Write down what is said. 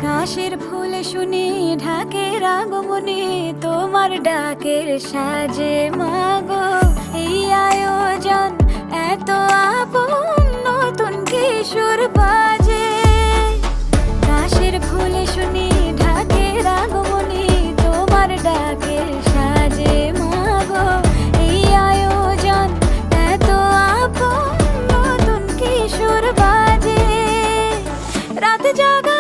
কাশের ফুল শুনি ঢাকের আগমনে, তোমার ডাকের সাজে মাগো এই আয়োজন এত আপন, নতুন কিশোর বাজে। কাশের ফুল শুনি ঢাকের আগমনে, তোমার ডাকের সাজে মাগো এই আয়োজন এত আপন, নতুন কিশোর বাজে। রাত জাগা